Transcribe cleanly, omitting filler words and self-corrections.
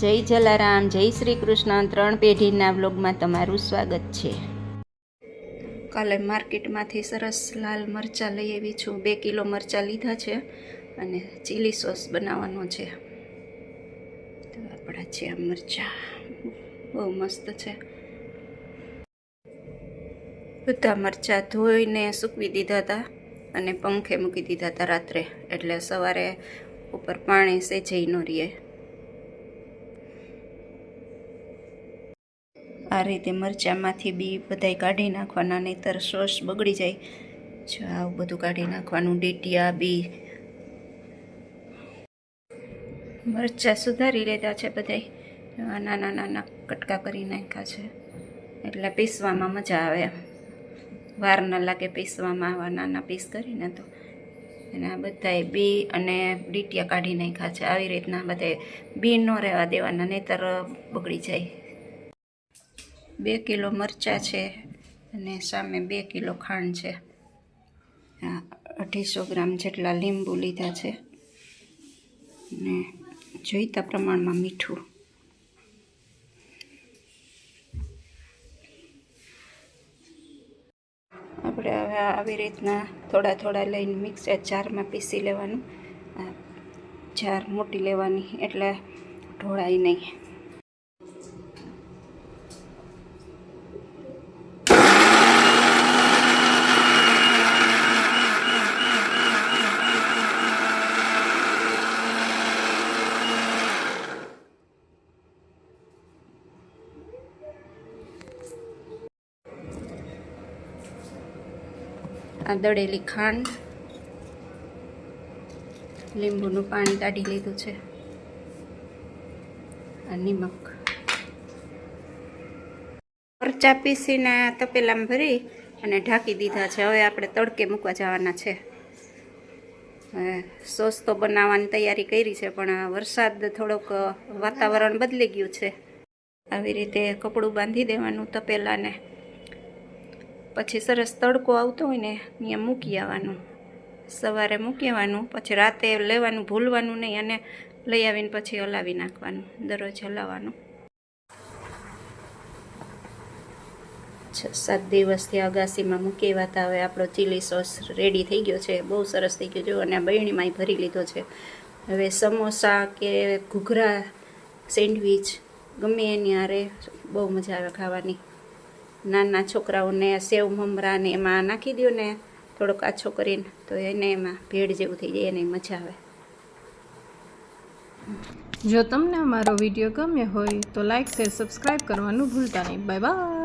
જય જલારામ, જય શ્રી કૃષ્ણ. 3 પેઢીના વ્લોગમાં તમારું સ્વાગત છે. કાલે માર્કેટમાંથી સરસ લાલ મરચાં લઈ આવી છું. 2 કિલો મરચાં લીધા છે અને ચીલી સોસ બનાવવાનો છે. તો આપણા છે આ મરચાં, બહુ મસ્ત છે. બધા મરચાં ધોઈને સૂકવી દીધા હતા અને પંખે મૂકી દીધા હતા રાત્રે, એટલે સવારે ઉપર પાણી સેજાઈ ન રહે. આ રીતે મરચાંમાંથી બી બધાય કાઢી નાખવાના, નહીંતર સોસ બગડી જાય. જો આવું બધું કાઢી નાખવાનું, ડીટિયા બી. મરચાં સુધારી લીધા છે બધાય, નાના નાના કટકા કરી નાખ્યા છે, એટલે પીસવામાં મજા આવે, વાર ન લાગે પીસવામાં. આવા નાના પીસ કરીને તો એના બધાય બી અને ડીટિયા કાઢી નાખ્યા છે. આવી રીતના બધાય બી ન રહેવા દેવાના, નહીંતર બગડી જાય. 2 કિલો મરચાં છે અને સામે 2 કિલો ખાંડ છે. 250 ગ્રામ જેટલા લીંબુ લીધા છે અને જોઈતા પ્રમાણમાં મીઠું. આપણે હવે આવી રીતના થોડા થોડા લઈને મિક્સર જારમાં પીસી લેવાનું. જાર મોટી લેવાની એટલે ઢોળાય નહીં. આ દળેલી ખાંડ, લીંબુનું પાણી કાઢી લીધું છે, આ નિમક. મરચાં પીસીને તપેલામાં ભરી અને ઢાંકી દીધા છે. હવે આપણે તડકે મૂકવા જવાના છે. સોસ તો બનાવવાની તૈયારી કરી છે, પણ વરસાદ થોડોક વાતાવરણ બદલી ગયું છે. આવી રીતે કપડું બાંધી દેવાનું તપેલાને, પછી સરસ તડકો આવતો હોય ને ત્યાં મૂકી આવવાનું. સવારે મૂકી આવવાનું, પછી રાતે લેવાનું ભૂલવાનું નહીં, અને લઈ આવીને પછી હલાવી નાખવાનું, દરરોજ હલાવવાનું. 6-7 દિવસથી અગાસીમાં મૂકી આવ્યા હતા. હવે આપણો ચીલી સોસ રેડી થઈ ગયો છે, બહુ સરસ થઈ ગયો. જો, અને બહેણીમાંય ભરી લીધો છે. હવે સમોસા કે ઘૂઘરા, સેન્ડવીચ ગમે એની હારે બહુ મજા આવે ખાવાની. નાના છોકરાઓને સેવ મમરા ને એમાં નાખી દો ને થોડોક આછો કરીને, તો એને એમાં ભેળ જેવું થઈ જાય, એને મજા આવે. જો તમને અમારો વિડીયો ગમ્યો હોય તો લાઈક, શેર, સબસ્ક્રાઈબ કરવાનું ભૂલતા નહીં. Bye bye.